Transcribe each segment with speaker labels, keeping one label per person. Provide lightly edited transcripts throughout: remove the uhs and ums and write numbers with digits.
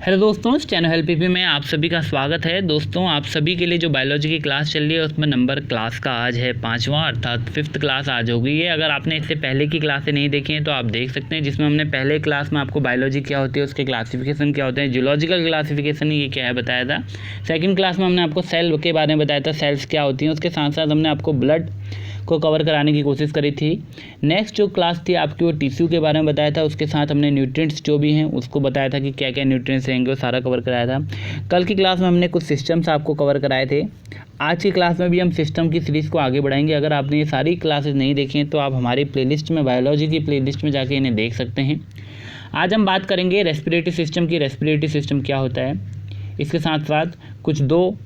Speaker 1: Hello दोस्तों, इस channel help PP में आप सभी का स्वागत है। दोस्तों, आप सभी के लिए जो बायोलॉजी की क्लास चल रही है उसमें नंबर क्लास का आज है 5वां, अर्थात 5th क्लास आज हो गई है। अगर आपने इससे पहले की क्लासें नहीं देखी हैं तो आप देख सकते हैं, जिसमें हमने पहले क्लास में आपको बायोलॉजी क्या होती है, उसके क्लासिफिकेशन क्या होते हैं, जियोलॉजिकल क्लासिफिकेशन ये क्या है बताया था। सेकेंड क्लास में हमने आपको सेल के बारे में बताया था, सेल्स क्या होती हैं। उसके साथ साथ हमने आपको ब्लड को कवर कराने की कोशिश करी थी। नेक्स्ट जो क्लास थी आपकी वो टिश्यू के बारे में बताया था। उसके साथ हमने न्यूट्रिएंट्स जो भी हैं उसको बताया था कि क्या क्या न्यूट्रिएंट्स रहेंगे, वो सारा कवर कराया था। कल की क्लास में हमने कुछ सिस्टम्स आपको कवर कराए थे। आज की क्लास में भी हम सिस्टम की सीरीज़ को आगे बढ़ाएंगे। अगर आपने ये सारी क्लासेस नहीं देखी हैं तो आप हमारी प्लेलिस्ट में, बायोलॉजी की प्लेलिस्ट में जाके इन्हें देख सकते हैं। आज हम बात करेंगे रेस्पिरेटरी सिस्टम की। रेस्पिरेटरी सिस्टम क्या होता है, इसके साथ साथ कुछ दो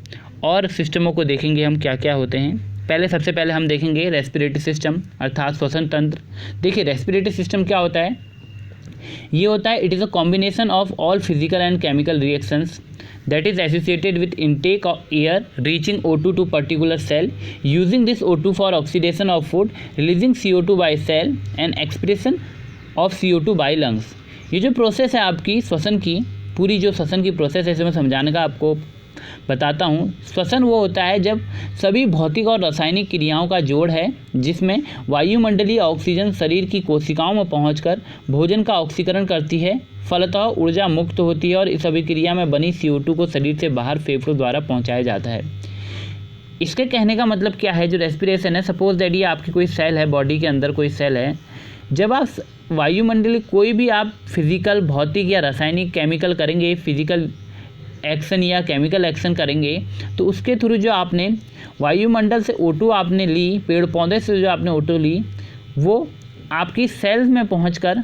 Speaker 1: और सिस्टमों को देखेंगे हम क्या क्या होते हैं। सबसे पहले हम देखेंगे रेस्पिरेटरी सिस्टम अर्थात श्वसन तंत्र। देखिए, रेस्पिरेटरी सिस्टम क्या होता है, ये होता है it is a combination of all physical and chemical reactions that is associated with intake of air reaching O2 to particular cell, using this O2 for oxidation of food, releasing CO2 by cell and expression of CO2 by lungs। ये जो process है आपकी श्वसन की, पूरी जो श्वसन की प्रोसेस है इसे मैं समझाने का आपको बताता हूँ। श्वसन वो होता है जब सभी भौतिक और रासायनिक क्रियाओं का जोड़ है, जिसमें वायुमंडलीय ऑक्सीजन शरीर की कोशिकाओं में पहुंचकर भोजन का ऑक्सीकरण करती है, फलतः ऊर्जा मुक्त होती है और इस अभिक्रिया में बनी CO2 को शरीर से बाहर फेफड़ों द्वारा पहुंचाया जाता है। इसके कहने का मतलब क्या है, जो रेस्पिरेशन है, सपोज दैट ये आपकी कोई सेल है, बॉडी के अंदर कोई सेल है, जब आप वायुमंडलीय कोई भी आप फिजिकल, भौतिक या रासायनिक केमिकल करेंगे, फिजिकल एक्शन या केमिकल एक्शन करेंगे, तो उसके थ्रू जो आपने वायुमंडल से O2 आपने ली, पेड़ पौधे से जो आपने O2 ली, वो आपकी सेल्स में पहुंचकर,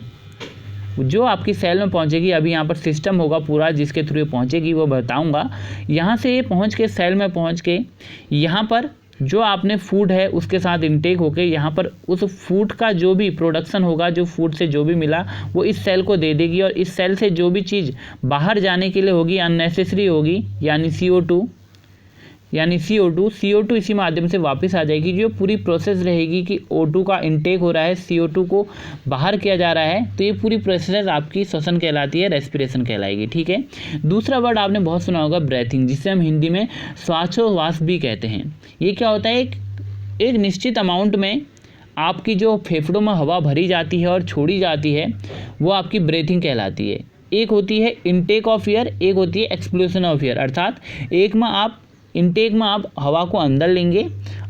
Speaker 1: जो आपकी सेल में पहुंचेगी, अभी यहाँ पर सिस्टम होगा पूरा जिसके थ्रू ये पहुंचेगी, वो बताऊंगा। यहाँ से ये पहुंच के सेल में पहुंच के यहाँ पर जो आपने फूड है उसके साथ इंटेक होके यहाँ पर उस फूड का जो भी प्रोडक्शन होगा, जो फूड से जो भी मिला वो इस सेल को दे देगी, और इस सेल से जो भी चीज़ बाहर जाने के लिए होगी, अननेसेसरी होगी, यानी CO2 इसी माध्यम से वापस आ जाएगी। जो पूरी प्रोसेस रहेगी कि O2 का इंटेक हो रहा है, CO2 को बाहर किया जा रहा है, तो ये पूरी प्रोसेस आपकी श्वसन कहलाती है, रेस्पिरेशन कहलाएगी। ठीक है। दूसरा वर्ड आपने बहुत सुना होगा, ब्रेथिंग, जिसे हम हिंदी में श्वासोच्छ्वास भी कहते हैं। ये क्या होता है, एक निश्चित अमाउंट में आपकी जो फेफड़ों में हवा भरी जाती है और छोड़ी जाती है, वो आपकी ब्रेथिंग कहलाती है। एक होती है इनटेक ऑफ एयर, एक होती है एक्सप्लोशन ऑफ एयर, अर्थात इनटेक में आप हवा को अंदर लेंगे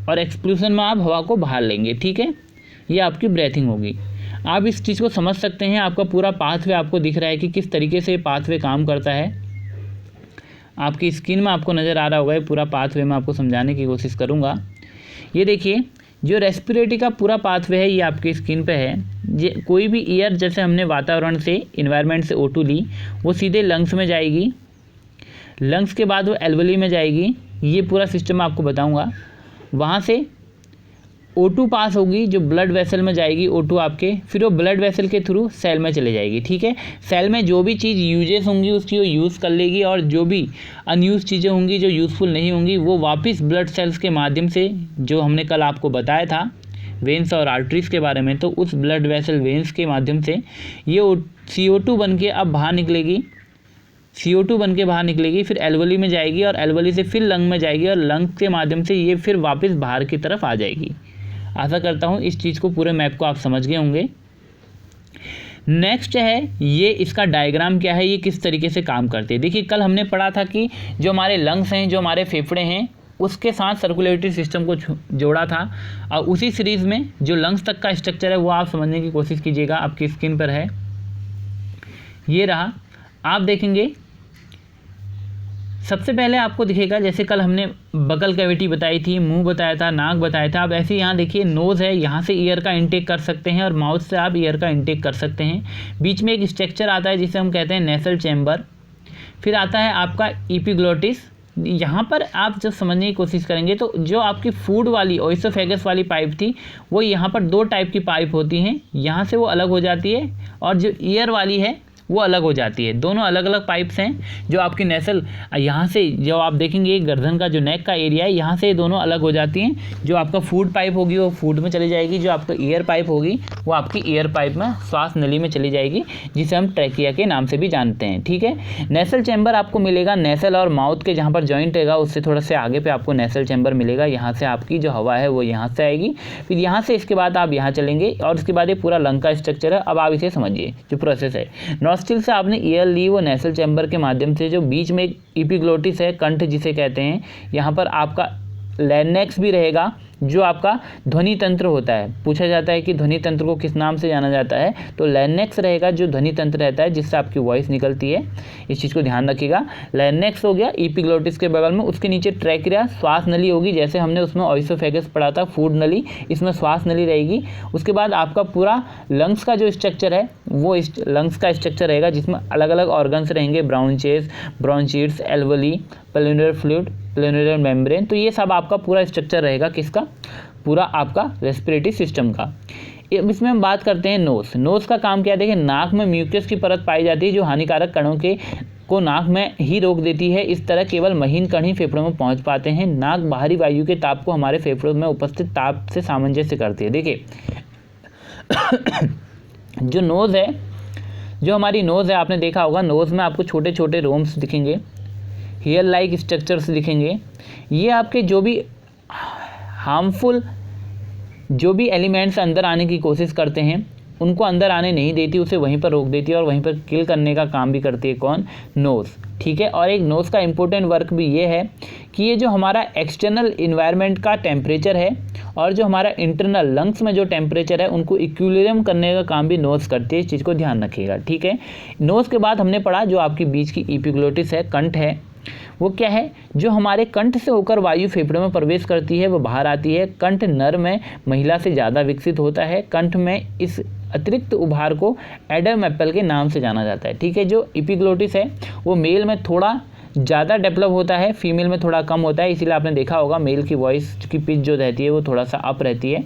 Speaker 1: और एक्सप्लोशन में आप हवा को बाहर लेंगे। ठीक है, ये आपकी ब्रेथिंग होगी। आप इस चीज़ को समझ सकते हैं, आपका पूरा पाथवे आपको दिख रहा है कि किस तरीके से पाथवे काम करता है। आपकी स्क्रीन में आपको नज़र आ रहा होगा, ये पूरा पाथवे मैं आपको समझाने की कोशिश करूँगा। ये देखिए, जो रेस्पिरेटरी का पूरा पाथवे है ये आपकी स्क्रीन पे है। ये कोई भी एयर, जैसे हमने वातावरण से, इन्वायरमेंट से O2 ली, वो सीधे लंग्स में जाएगी, लंग्स के बाद वो एल्वेली में जाएगी। ये पूरा सिस्टम आपको बताऊंगा। वहाँ से O2 पास होगी, जो ब्लड वेसल में जाएगी O2 आपके, फिर वो ब्लड वेसल के थ्रू सेल में चले जाएगी। ठीक है, सेल में जो भी चीज़ यूजेस होंगी उसकी वो यूज़ कर लेगी, और जो भी अनयूज चीज़ें होंगी, जो यूज़फुल नहीं होंगी, वो वापस ब्लड सेल्स के माध्यम से, जो हमने कल आपको बताया था वेंस और आर्टरीज के बारे में, तो उस ब्लड वेसल वेंस के माध्यम से ये CO2 बन के अब बाहर निकलेगी, CO2 बन के बाहर निकलेगी, फिर एल्वेली में जाएगी, और एल्वेली से फिर लंग में जाएगी, और लंग के माध्यम से ये फिर वापस बाहर की तरफ आ जाएगी। आशा करता हूँ इस चीज़ को, पूरे मैप को आप समझ गए होंगे। नेक्स्ट है, ये इसका डायग्राम क्या है, ये किस तरीके से काम करते हैं। देखिए, कल हमने पढ़ा था कि जो हमारे लंग्स हैं, जो हमारे फेफड़े हैं, उसके साथ सर्कुलेटरी सिस्टम को जोड़ा था, और उसी सीरीज़ में जो लंग्स तक का स्ट्रक्चर है वो आप समझने की कोशिश कीजिएगा। आपकी स्क्रीन पर है, ये रहा। आप देखेंगे सबसे पहले आपको दिखेगा, जैसे कल हमने बगल कैविटी बताई थी, मुंह बताया था, नाक बताया था। अब ऐसे यहाँ देखिए, नोज़ है, यहाँ से ईयर का इंटेक कर सकते हैं, और माउथ से आप ईयर का इंटेक कर सकते हैं। बीच में एक स्ट्रक्चर आता है जिसे हम कहते हैं नेसल चैम्बर। फिर आता है आपका एपिग्लोटिस। यहाँ पर आप जब समझने की कोशिश करेंगे तो जो आपकी फूड वाली ओइसोफेगस वाली पाइप थी, वो यहाँ पर 2 टाइप की पाइप होती हैं, यहाँ से वो अलग हो जाती है, और जो ईयर वाली है वो अलग हो जाती है। दोनों अलग अलग पाइप्स हैं। जो आपकी नेसल यहाँ से जो आप देखेंगे गर्दन का जो नेक का एरिया है, यहाँ से दोनों अलग हो जाती हैं। जो आपका फूड पाइप होगी वो फूड में चली जाएगी, जो आपका ईयर पाइप होगी वो आपकी ईयर पाइप में श्वास नली में चली जाएगी, जिसे हम ट्रैकिया के नाम से भी जानते हैं। ठीक है, नेसल चैम्बर आपको मिलेगा नेसल और माउथ के जहाँ पर जॉइंट रहेगा उससे थोड़ा से आगे पे आपको नेसल चैम्बर मिलेगा। यहाँ से आपकी जो हवा है वो यहाँ से आएगी, फिर यहाँ से इसके बाद आप यहाँ चलेंगे और इसके बाद ये पूरा लंग का स्ट्रक्चर है। अब आप इसे समझिए जो प्रोसेस है। नॉस्ट्रिल से आपने एयर ली, वो नेसल चैम्बर के माध्यम से जो बीच में एक एपिग्लोटिस है, कंठ जिसे कहते हैं, यहाँ पर आपका लैरिंक्स भी रहेगा जो आपका ध्वनि तंत्र होता है। पूछा जाता है कि ध्वनि तंत्र को किस नाम से जाना जाता है, तो लैरिंक्स रहेगा जो ध्वनि तंत्र रहता है जिससे आपकी वॉइस निकलती है। इस चीज़ को ध्यान रखिएगा। लैरिंक्स हो गया एपिग्लोटिस के बगल में, उसके नीचे ट्रैकिया श्वास नली होगी, जैसे हमने उसमें ओइसोफेगस पढ़ा था फूड नली, इसमें श्वास नली रहेगी। उसके बाद आपका पूरा लंग्स का जो स्ट्रक्चर है वो लंग्स का स्ट्रक्चर रहेगा जिसमें अलग अलग ऑर्गन्स रहेंगे, ब्राउनचेस, ब्रोंचिट्स, एल्वोली, प्लूनर फ्लूइड, प्लूनर मेम्ब्रेन। तो ये सब आपका पूरा स्ट्रक्चर रहेगा किसका, पूरा आपका रेस्पिरेटरी सिस्टम का। अब इसमें हम बात करते हैं नोज। नोज का काम क्या है, देखिए नाक में म्यूकस की परत पाई जाती है जो हानिकारक कणों को नाक में ही रोक देती है। इस तरह केवल महीन कण ही फेफड़ों में पहुंच पाते हैं। नाक बाहरी वायु के ताप को हमारे फेफड़ों में उपस्थित ताप से सामंजस्य करती है। देखिए जो नोज़ है, जो हमारी नोज़ है, आपने देखा होगा नोज़ में आपको छोटे छोटे रोम्स दिखेंगे, हेयर लाइक स्ट्रक्चर्स दिखेंगे। ये आपके जो भी हार्मफुल जो भी एलिमेंट्स अंदर आने की कोशिश करते हैं उनको अंदर आने नहीं देती, उसे वहीं पर रोक देती है और वहीं पर किल करने का काम भी करती है कौन, नोज़। ठीक है, और एक नोज़ का इम्पोर्टेंट वर्क भी ये है कि ये जो हमारा एक्सटर्नल इन्वायरमेंट का टेम्परेचर है और जो हमारा इंटरनल लंग्स में जो टेम्परेचर है उनको इक्विलिब्रियम करने का काम भी नोज़ करती है। इस चीज़ को ध्यान रखिएगा। ठीक है, नोज़ के बाद हमने पढ़ा जो आपकी बीच की एपिग्लोटिस है, कंठ है, वो क्या है, जो हमारे कंठ से होकर वायु फेफड़ों में प्रवेश करती है वो बाहर आती है। कंठ नर में महिला से ज़्यादा विकसित होता है। कंठ में इस अतिरिक्त उभार को एडम एप्पल के नाम से जाना जाता है। ठीक है, जो एपिग्लोटिस है वो मेल में थोड़ा ज़्यादा डेवलप होता है, फीमेल में थोड़ा कम होता है। इसीलिए आपने देखा होगा मेल की वॉइस की पिच जो रहती है वो थोड़ा सा अप रहती है।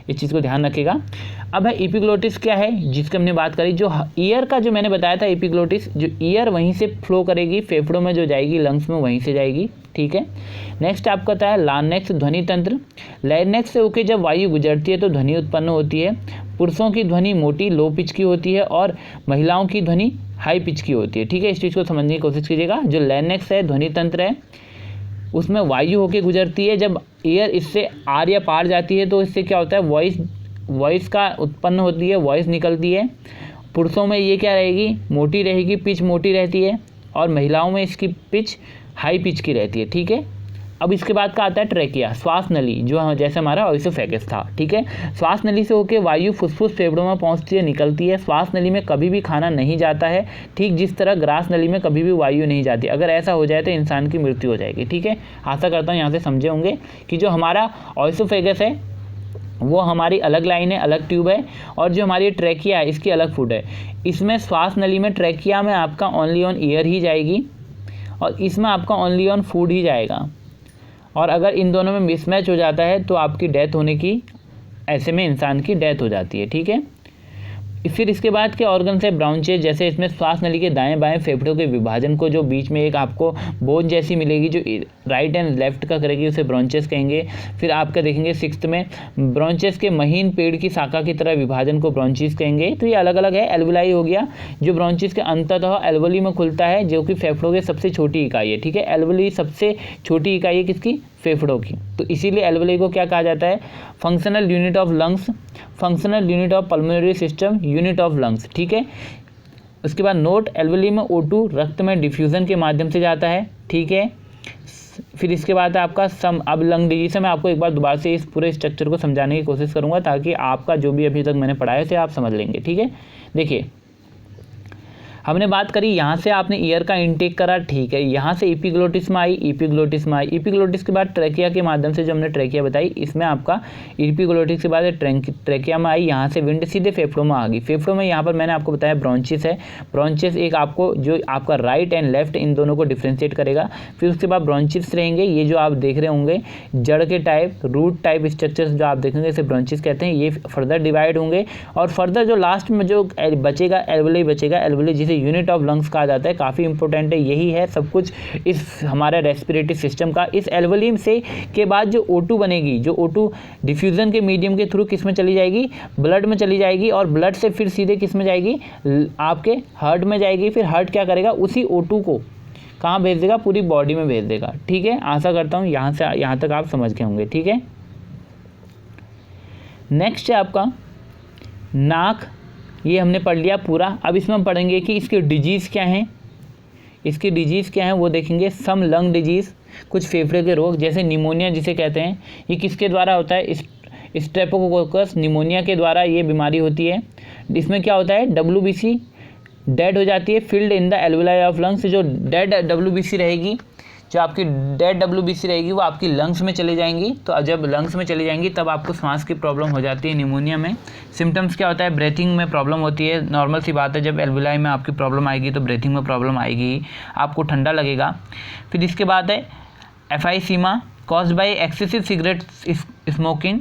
Speaker 1: इस चीज़ को ध्यान रखिएगा। अब है एपिग्लोटिस क्या है जिसकी हमने बात करी, जो ईयर का जो मैंने बताया था एपिग्लोटिस, जो ईयर वहीं से फ्लो करेगी, फेफड़ों में जो जाएगी लंग्स में वहीं से जाएगी। ठीक है, नेक्स्ट आपका आता है लार्नेक्स, ध्वनि तंत्र। लार्नेक्स से होकर जब वायु गुजरती है तो ध्वनि उत्पन्न होती है। पुरुषों की ध्वनि मोटी लो पिच की होती है और महिलाओं की ध्वनि हाई पिच की होती है। ठीक है, इस चीज़ को समझने की कोशिश कीजिएगा। जो लार्नेक्स है ध्वनि तंत्र है, उसमें वायु होकर गुजरती है, जब एयर इससे आर या पार जाती है तो इससे क्या होता है, वॉइस का उत्पन्न होती है, वॉइस निकलती है। पुरुषों में ये क्या रहेगी, मोटी रहेगी, पिच मोटी रहती है, और महिलाओं में इसकी पिच हाई पिच की रहती है। ठीक है, अब इसके बाद का आता है ट्रैकिया, श्वास नली, जो जैसे हमारा ओइसोफेगस था। ठीक है, श्वास नली से होकर वायु फुसफुस फेफड़ों में पहुंचती है, निकलती है। श्वास नली में कभी भी खाना नहीं जाता है, ठीक जिस तरह ग्रास नली में कभी भी वायु नहीं जाती। अगर ऐसा हो जाए तो इंसान की मृत्यु हो जाएगी। ठीक है, आशा करता हूँ यहाँ से समझे होंगे कि जो हमारा ओइसोफेगस है वो हमारी अलग लाइन है, अलग ट्यूब है, और जो हमारी ट्रैकिया है इसकी अलग फुट है। इसमें श्वास नली में ट्रैकिया में आपका ओनली ऑन एयर ही जाएगी और इसमें आपका ओनली ऑन फूड ही जाएगा। और अगर इन दोनों में मिसमैच हो जाता है तो आपकी डेथ होने की, ऐसे में इंसान की डेथ हो जाती है। ठीक है, फिर इसके बाद के ऑर्गन्स है ब्राउनचेस, जैसे इसमें श्वास नली के दाएं बाएं फेफड़ों के विभाजन को जो बीच में एक आपको बोन जैसी मिलेगी जो राइट एंड लेफ्ट का करेगी उसे ब्रांचेस कहेंगे। फिर आपका देखेंगे सिक्स्थ में ब्रांचेस के महीन पेड़ की शाखा की तरह विभाजन को ब्रांचेस कहेंगे। तो ये अलग अलग है। एल्वुलाई हो गया जो ब्रांचेस के अंततः एल्वुली में खुलता है, जो कि फेफड़ों की सबसे छोटी इकाई है। ठीक है, एल्वुली सबसे छोटी इकाई है किसकी, फेफड़ों की। तो इसीलिए एल्वुलाई को क्या कहा जाता है, functional unit of lungs, functional unit of pulmonary system, unit of lungs. ठीक है, उसके बाद नोट, एल्वुली में O2 रक्त में डिफ्यूज़न के माध्यम से जाता है। ठीक है, फिर इसके बाद आपका अब लंग डिजीज से मैं आपको एक बार दोबारा से इस पूरे स्ट्रक्चर को समझाने की कोशिश करूंगा ताकि आपका जो भी अभी तक मैंने पढ़ाया उसे आप समझ लेंगे। ठीक है, देखिए हमने बात करी यहाँ से आपने ईयर का इनटेक करा, ठीक है, यहाँ से एपिग्लोटिस में आई, एपिग्लोटिस में आई, एपिग्लोटिस के बाद ट्रैकिया के माध्यम से जो हमने ट्रैकिया बताई, इसमें आपका एपिग्लोटिस के बाद ट्रैकिया में आई, यहाँ से विंड सीधे फेफड़ों में आ गई। फेफड़ों में यहाँ पर मैंने आपको बताया ब्रोंचिस है। ब्रोंचिस एक आपको जो आपका राइट एंड लेफ्ट इन दोनों को डिफ्रेंशिएट करेगा। फिर उसके बाद ब्रोंचिस रहेंगे, ये जो आप देख रहे होंगे जड़ के टाइप, रूट टाइप स्ट्रक्चर्स जो आप देखेंगे इसे ब्रोंचिस कहते हैं। ये फर्दर डिवाइड होंगे और फर्दर जो लास्ट में जो बचेगा एल्वुलाई बचेगा, एल्वुलाई जिसे जिसे यूनिट ऑफ लंग्स कहा जाता है, काफ़ी इंपॉर्टेंट है। यही है सब कुछ इस हमारे रेस्पिरेटरी सिस्टम का। इस एल्वोलियम से के बाद जो O2 बनेगी, जो O2 डिफ्यूज़न के मीडियम के थ्रू किस में चली जाएगी, ब्लड में चली जाएगी, और ब्लड से फिर सीधे किस में जाएगी, आपके हार्ट में जाएगी। फिर हार्ट क्या करेगा, उसी O2 को कहाँ भेज देगा, पूरी बॉडी में भेज देगा। ठीक है, आशा करता हूँ यहाँ से यहाँ तक आप समझ गए होंगे। ठीक है, नेक्स्ट है आपका नाक। ये हमने पढ़ लिया पूरा। अब इसमें हम पढ़ेंगे कि इसके डिजीज़ क्या हैं, इसकी डिजीज़ क्या है वो देखेंगे। सम लंग डिजीज़, कुछ फेफड़े के रोग जैसे निमोनिया जिसे कहते हैं, ये किसके द्वारा होता है, स्ट्रेप्टोकोकस निमोनिया के द्वारा ये बीमारी होती है। इसमें क्या होता है, WBC डेड हो जाती है, filled in the alveoli of lungs. जो डेड WBC रहेगी, जो आपकी डेड WBC रहेगी वो आपकी लंग्स में चली जाएंगी। तो जब लंग्स में चली जाएंगी तब आपको सांस की प्रॉब्लम हो जाती है निमोनिया में। सिम्टम्स क्या होता है, ब्रीथिंग में प्रॉब्लम होती है। नॉर्मल सी बात है, जब एल्वुलाई में आपकी प्रॉब्लम आएगी तो ब्रीथिंग में प्रॉब्लम आएगी, आपको ठंडा लगेगा। फिर इसके बाद है emphysema caused by excessive cigarette smoking.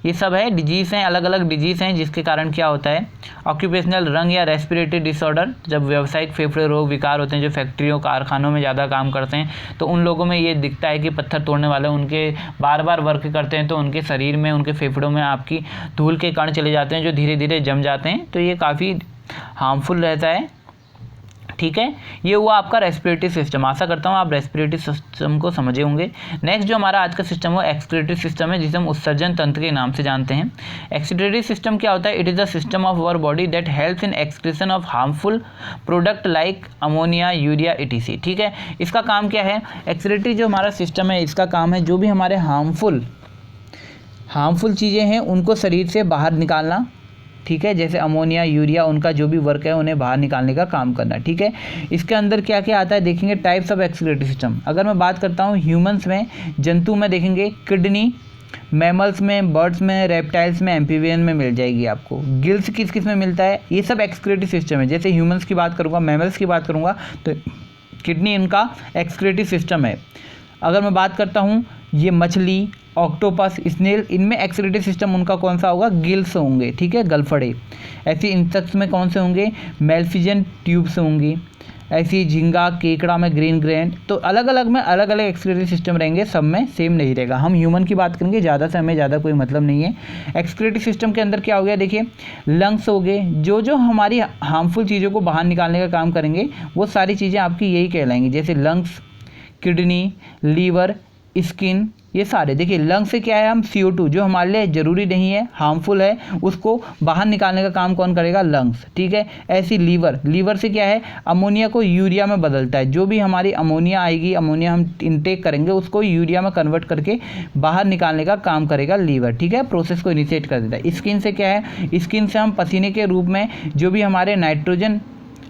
Speaker 1: ये सब है डिजीज़ हैं, अलग अलग डिजीज़ हैं जिसके कारण क्या होता है, ऑक्यूपेशनल लंग या रेस्पिरेटरी डिसऑर्डर। जब व्यावसायिक फेफड़े रोग विकार होते हैं, जो फैक्ट्रियों कारखानों में ज़्यादा काम करते हैं, तो उन लोगों में ये दिखता है कि पत्थर तोड़ने वाले उनके बार बार वर्क करते हैं तो उनके शरीर में, उनके फेफड़ों में आपकी धूल के कण चले जाते हैं जो धीरे धीरे जम जाते हैं। तो ये काफ़ी हार्मफुल रहता है। ठीक है, ये हुआ आपका रेस्पिरेटरी सिस्टम। आशा करता हूँ आप रेस्पिरेटरी सिस्टम को समझे होंगे। नेक्स्ट जो हमारा आज का सिस्टम है एक्सक्रीटरी सिस्टम है, जिसे हम उत्सर्जन तंत्र के नाम से जानते हैं। एक्सक्रीटरी सिस्टम क्या होता है, it is the system of our body that helps in excretion of harmful product like ammonia, urea, etc। ठीक है, इसका काम क्या है, एक्सक्रीटरी जो हमारा सिस्टम है इसका काम है जो भी हमारे हार्मफुल चीज़ें हैं उनको शरीर से बाहर निकालना। ठीक है, जैसे अमोनिया, यूरिया, उनका जो भी वर्क है उन्हें बाहर निकालने का काम करना। ठीक है, इसके अंदर क्या क्या आता है देखेंगे, टाइप्स ऑफ एक्सक्रीटरी सिस्टम। अगर मैं बात करता हूँ ह्यूमंस में, जंतु में देखेंगे किडनी, मैमल्स में, बर्ड्स में, रेप्टाइल्स में, एम्फीबियन में मिल जाएगी आपको। गिल्स किस किस में मिलता है, ये सब एक्सक्रीटरी सिस्टम है। जैसे ह्यूमंस की बात करूँगा, मैमल्स की बात करूँगा तो किडनी इनका एक्सक्रीटरी सिस्टम है। अगर मैं बात करता हूँ ये मछली, ऑक्टोपस, स्नेल, इनमें एक्सक्रीटरी सिस्टम उनका कौन सा होगा, गिल्स होंगे। ठीक है, गलफड़े। ऐसे इंसेक्ट्स में कौन से होंगे, मेल्फिजन ट्यूब्स होंगी। ऐसी झींगा, केकड़ा में ग्रीन ग्रैंड। तो अलग अलग में अलग अलग एक्सक्रीटरी सिस्टम रहेंगे, सब में सेम नहीं रहेगा। हम ह्यूमन की बात करेंगे, ज़्यादा से हमें ज़्यादा कोई मतलब नहीं है। एक्सक्रीटरी सिस्टम के अंदर क्या हो गया देखिए, लंग्स हो गए, जो हमारी हार्मफुल चीज़ों को बाहर निकालने का काम करेंगे वो सारी चीज़ें आपकी यही कहलाएंगी। जैसे लंग्स, किडनी, लीवर, स्किन, ये सारे। देखिए लंग्स से क्या है, हम CO2 जो हमारे लिए ज़रूरी नहीं है, हार्मफुल है, उसको बाहर निकालने का काम कौन करेगा, लंग्स। ठीक है, ऐसी लीवर से क्या है, अमोनिया को यूरिया में बदलता है। जो भी हमारी अमोनिया आएगी, अमोनिया हम इनटेक करेंगे, उसको यूरिया में कन्वर्ट करके बाहर निकालने का काम करेगा लीवर। ठीक है, प्रोसेस को इनिशिएट कर देता है। स्किन से क्या है, स्किन से हम पसीने के रूप में जो भी हमारे नाइट्रोजन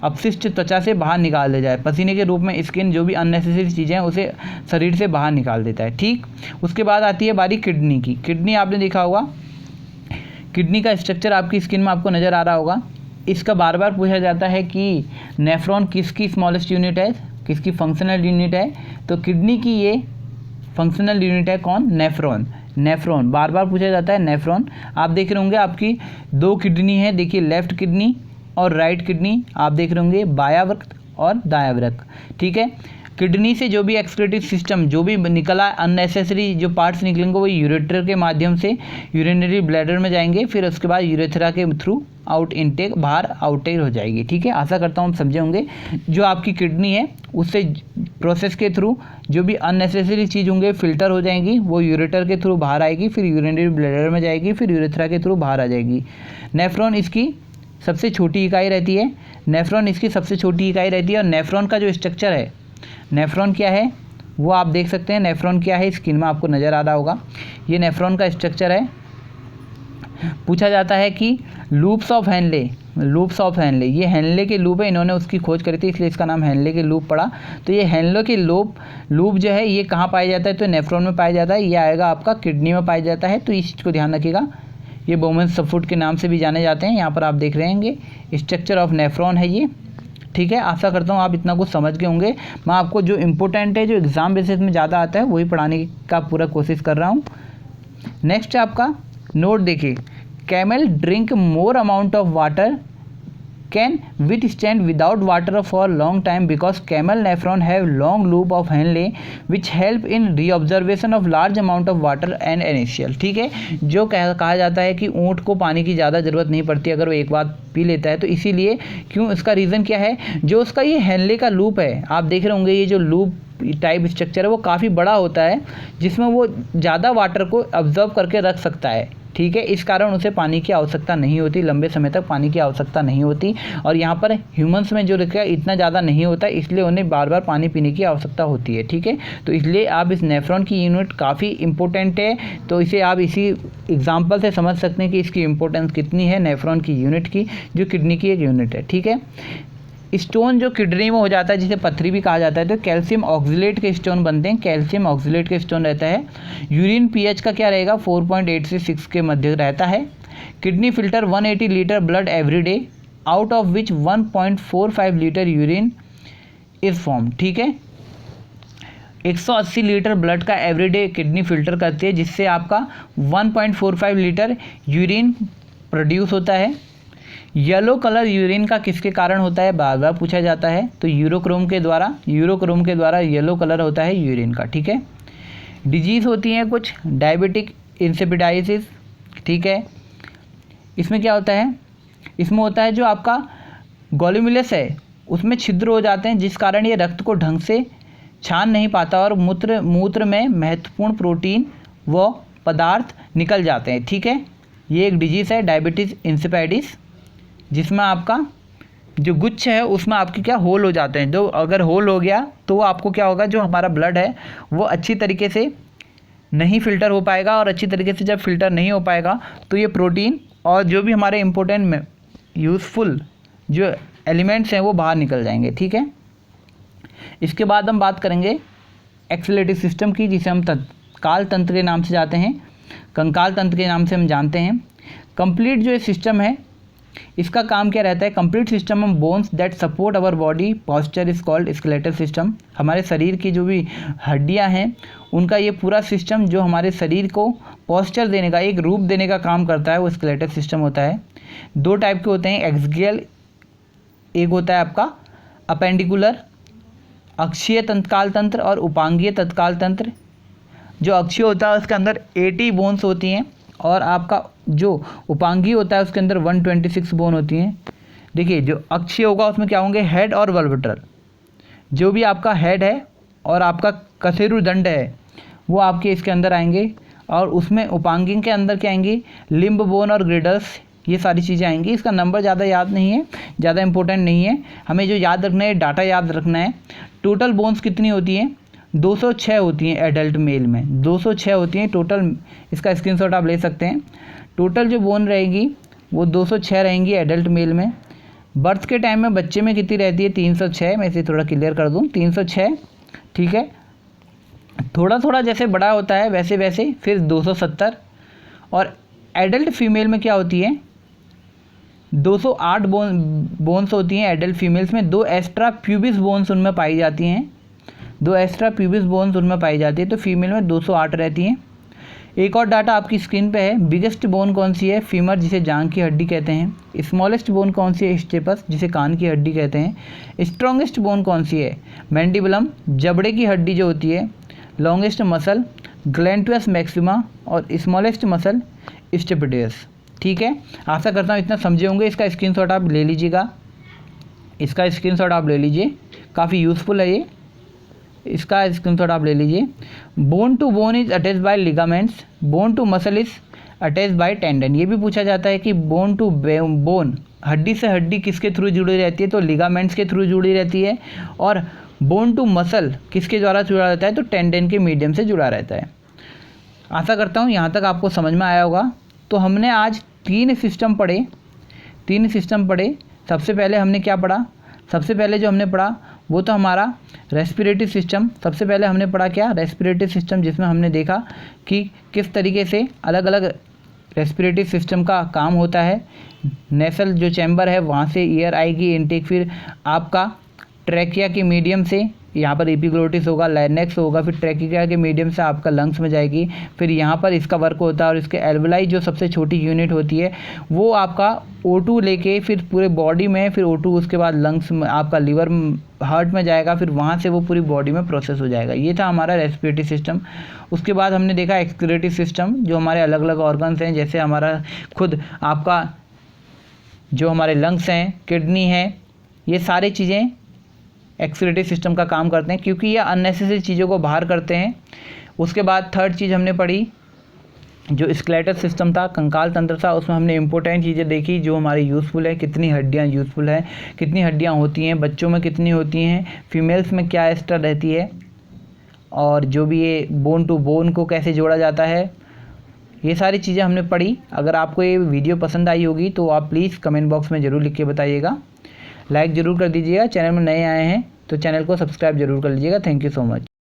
Speaker 1: अपशिष्ट त्वचा से बाहर निकाल दे जाए, पसीने के रूप में स्किन जो भी अननेसेसरी चीज़ें हैं उसे शरीर से बाहर निकाल देता है। ठीक, उसके बाद आती है बारी किडनी की। किडनी आपने देखा होगा, किडनी का स्ट्रक्चर आपकी स्किन में आपको नज़र आ रहा होगा। इसका बार बार पूछा जाता है कि नेफ्रॉन किसकी स्मॉलेस्ट यूनिट है, किसकी फंक्शनल यूनिट है। तो किडनी की ये फंक्शनल यूनिट है कौन, नेफ्रॉन बार बार पूछा जाता है, नेफ्रॉन। आप देख रहे होंगे आपकी 2 किडनी है, देखिए लेफ्ट किडनी और राइट किडनी आप देख रहे होंगे, बायावृक्क और दायावृक्क। ठीक है, किडनी से जो भी एक्सक्रीटरी सिस्टम जो भी निकला, अननेसेसरी जो पार्ट्स निकलेंगे वो यूरेटर के माध्यम से यूरिनरी ब्लैडर में जाएंगे, फिर उसके बाद यूरेथ्रा के थ्रू आउट इनटेक, बाहर आउटटेक हो जाएगी। ठीक है, आशा करता हूँ आप समझे होंगे। जो आपकी किडनी है उससे प्रोसेस के थ्रू जो भी अननेसेसरी चीज़ होंगे फिल्टर हो जाएंगी, वो यूरेटर के थ्रू बाहर आएगी, फिर यूरिनरी ब्लैडर में जाएगी, फिर यूरेथ्रा के थ्रू बाहर आ जाएगी। नेफ्रॉन इसकी सबसे छोटी इकाई रहती है, और नेफ्रॉन का जो स्ट्रक्चर है, नेफ्रॉन क्या है वो आप देख सकते हैं। नेफ्रॉन क्या है, स्क्रीन में आपको नज़र आ रहा होगा, ये नेफ्रॉन का स्ट्रक्चर है। पूछा जाता है कि लूप्स ऑफ हेनले, ये हेनले के लूप है, इन्होंने उसकी खोज करी थी इसलिए इसका नाम हेनले के लूप पड़ा। तो ये हेनले के लूप जो है ये कहाँ पाया जाता है, तो नेफ्रॉन में पाया जाता है। ये आएगा आपका किडनी में पाया जाता है, तो इस चीज़ को ध्यान रखिएगा। ये बोमेन सबफुट के नाम से भी जाने जाते हैं। यहाँ पर आप देख रहे होंगे स्ट्रक्चर ऑफ नेफ्रॉन है ये। ठीक है, आशा करता हूँ आप इतना कुछ समझ गए होंगे। मैं आपको जो इम्पोर्टेंट है, जो एग्ज़ाम बेसिस में ज़्यादा आता है वही पढ़ाने का पूरा कोशिश कर रहा हूँ। नेक्स्ट आपका नोट देखिए, camel drink more amount of water
Speaker 2: can withstand without water for long time because camel nephron have long loop of Henle which help in reabsorption of large amount of water and NaCl। ठीक है, जो कहा जाता है कि ऊँट को पानी की ज़्यादा ज़रूरत नहीं पड़ती अगर वो एक बार पी लेता है, तो इसीलिए क्यों, इसका रीज़न क्या है, जो उसका ये हेनले का लूप है, आप देख रहे होंगे ये जो लूप टाइप स्ट्रक्चर है वो काफ़ी बड़ा होता है जिसमें वो ज़्यादा वाटर को अब्जॉर्ब करके रख सकता है। ठीक है, इस कारण उसे पानी की आवश्यकता नहीं होती, लंबे समय तक पानी की आवश्यकता नहीं होती। और यहाँ पर ह्यूमंस में जो रखा इतना ज़्यादा नहीं होता, इसलिए उन्हें बार बार पानी पीने की आवश्यकता होती है। ठीक है, तो इसलिए आप इस नेफ्रॉन की यूनिट काफ़ी इंपॉर्टेंट है, तो इसे आप इसी एग्जाम्पल से समझ सकते हैं कि इसकी इंपॉर्टेंस कितनी है नेफ्रॉन की यूनिट की, जो किडनी की एक यूनिट है। ठीक है, स्टोन जो किडनी में हो जाता है जिसे पथरी भी कहा जाता है, तो कैल्शियम ऑक्जिलेट के स्टोन बनते हैं, कैल्शियम ऑक्जिलेट के स्टोन रहता है। यूरिन पीएच का क्या रहेगा, 4.8 से 6 के मध्य रहता है। Kidney filter 180 litre blood every day, out of which 1.45 litre urine is form. ठीक है, 180 लीटर ब्लड का एवरीडे किडनी फिल्टर करती है, जिससे आपका 1.45 लीटर यूरिन प्रोड्यूस होता है। येलो कलर यूरिन का किसके कारण होता है, बार बार पूछा जाता है, तो यूरोक्रोम के द्वारा येलो कलर होता है यूरिन का। ठीक है, डिजीज़ होती हैं कुछ, डायबिटिक इंसिपिडाइसिस। ठीक है, इसमें क्या होता है, इसमें होता है जो आपका ग्लोमेरुलस है उसमें छिद्र हो जाते हैं, जिस कारण ये रक्त को ढंग से छान नहीं पाता और मूत्र में महत्वपूर्ण प्रोटीन व पदार्थ निकल जाते हैं। ठीक है, ये एक डिजीज़ है डायबिटीज़ इंसिपिडाइटिस, जिसमें आपका जो गुच्छ है उसमें आपके क्या होल हो जाते हैं, जो अगर होल हो गया तो आपको क्या होगा, जो हमारा ब्लड है वो अच्छी तरीके से नहीं फिल्टर हो पाएगा, और अच्छी तरीके से जब फिल्टर नहीं हो पाएगा तो ये प्रोटीन और जो भी हमारे इम्पोर्टेंट यूज़फुल जो एलिमेंट्स हैं वो बाहर निकल जाएंगे। ठीक है, इसके बाद हम बात करेंगे एक्सक्रीटरी सिस्टम की, जिसे हम कंकाल तंत्र के नाम से जाते हैं, कंकाल तंत्र के नाम से हम जानते हैं। कंप्लीट जो ये सिस्टम है इसका काम क्या रहता है, complete system of bones that support our body posture is called skeletal system. हमारे शरीर की जो भी हड्डियां हैं उनका ये पूरा सिस्टम जो हमारे शरीर को पॉस्चर देने का, एक रूप देने का काम करता है, वो स्केलेटल सिस्टम होता है। दो टाइप के होते हैं, एक्सियल, एक होता है आपका अपेंडिकुलर अक्षीय तंत्काल तंत्र, और उपांगीय तत्काल तंत्र। जो अक्षीय होता है उसके अंदर 80 बोन्स होती हैं, और आपका जो उपांगीय होता है उसके अंदर 126 बोन होती हैं। देखिए, जो अक्षीय होगा उसमें क्या होंगे, हेड और वर्टेब्रल, जो भी आपका हेड है और आपका कशेरुदंड है वो आपके इसके अंदर आएंगे, और उसमें उपांगीय के अंदर क्या आएंगी, लिम्ब बोन और ग्रिडल्स, ये सारी चीज़ें आएंगी। इसका नंबर ज़्यादा याद नहीं है, ज़्यादा इंपॉर्टेंट नहीं है, हमें जो याद रखना है डाटा याद रखना है। टोटल बोन्स कितनी होती हैं, 206 होती हैं एडल्ट मेल में, 206 होती हैं टोटल। इसका स्क्रीनशॉट आप ले सकते हैं। टोटल जो बोन रहेगी वो 206 रहेंगी एडल्ट मेल में। बर्थ के टाइम में बच्चे में कितनी रहती है, 306। मैं इसे थोड़ा क्लियर कर दूँ, 306। ठीक है, थोड़ा थोड़ा जैसे बड़ा होता है वैसे वैसे फिर 270, और एडल्ट फीमेल में क्या होती है, 208 बोन्स होती हैं एडल्ट फीमेल्स में। 2 एक्स्ट्रा प्यूबिस बोन्स उनमें पाई जाती हैं, 2 एक्स्ट्रा प्यूबिस बोन्स उनमें पाई जाती है, तो फीमेल में 208 रहती हैं। एक और डाटा आपकी स्क्रीन पे है, बिगेस्ट बोन कौन सी है, फीमर, जिसे जांघ की हड्डी कहते हैं। स्मॉलेस्ट बोन कौन सी है, स्टेपस, जिसे कान की हड्डी कहते हैं। स्ट्रॉन्गेस्ट बोन कौन सी है, मैंडिबुलम, जबड़े की हड्डी जो होती है। लॉन्गेस्ट मसल, ग्लैंडुलस मैक्सिमा, और स्मॉलेस्ट मसल स्टेपिडियस। ठीक है, आशा करता हूँ इतना समझे होंगे। इसका स्क्रीनशॉट आप ले लीजिएगा, इसका स्क्रीनशॉट आप ले लीजिए, काफ़ी यूज़फुल है ये, इसका स्क्रीनशॉट आप ले लीजिए। Bone to bone is attached by ligaments, bone to muscle is attached by tendon. ये भी पूछा जाता है कि बोन टू बोन, हड्डी से हड्डी किसके थ्रू जुड़ी रहती है, तो लिगामेंट्स के थ्रू जुड़ी रहती है, और बोन टू मसल किसके द्वारा जुड़ा रहता है, तो टेंडन के मीडियम से जुड़ा रहता है। आशा करता हूँ यहाँ तक आपको समझ में आया होगा। तो हमने आज 3 सिस्टम पढ़े। सबसे पहले हमने क्या पढ़ा, सबसे पहले जो हमने पढ़ा वो तो हमारा रेस्पिरेटरी सिस्टम। सबसे पहले हमने पढ़ा क्या, रेस्पिरेटरी सिस्टम, जिसमें हमने देखा कि किस तरीके से अलग अलग रेस्पिरेटरी सिस्टम का काम होता है। नेसल जो चैम्बर है वहाँ से एयर आएगी इनटेक, फिर आपका ट्रैकिया के मीडियम से यहाँ पर एपिग्लोटिस होगा, लाइनेक्स होगा, फिर ट्रैकिका के मीडियम से आपका लंग्स में जाएगी, फिर यहाँ पर इसका वर्क होता है और इसके एल्वलाई जो सबसे छोटी यूनिट होती है वो आपका O2 लेके फिर पूरे बॉडी में, फिर O2 उसके बाद लंग्स में, आपका लिवर हार्ट में जाएगा, फिर वहाँ से वो पूरी बॉडी में प्रोसेस हो जाएगा। ये था हमारा रेस्पिरेटरी सिस्टम। उसके बाद हमने देखा एक्सक्रीटरी सिस्टम, जो हमारे अलग अलग ऑर्गन्स हैं, जैसे हमारा खुद आपका जो हमारे लंग्स हैं, किडनी है, ये सारी चीज़ें एक्सक्रीटरी सिस्टम का काम करते हैं, क्योंकि ये अननेसेसरी चीज़ों को बाहर करते हैं। उसके बाद थर्ड चीज़ हमने पढ़ी जो स्केलेटल सिस्टम था, कंकाल तंत्र था, उसमें हमने इंपॉर्टेंट चीज़ें देखी जो हमारी यूज़फुल है, कितनी हड्डियाँ यूज़फुल है, कितनी हड्डियाँ होती हैं, बच्चों में कितनी होती हैं, फीमेल्स में क्या एक्स्ट्रा रहती है, और जो भी ये बोन टू बोन को कैसे जोड़ा जाता है, ये सारी चीज़ें हमने पढ़ी। अगर आपको ये वीडियो पसंद आई होगी तो आप प्लीज़ कमेंट बॉक्स में ज़रूर लिख के बताइएगा। लाइक ज़रूर कर दीजिएगा, चैनल में नए आए हैं तो चैनल को सब्सक्राइब ज़रूर कर लीजिएगा। Thank you so much.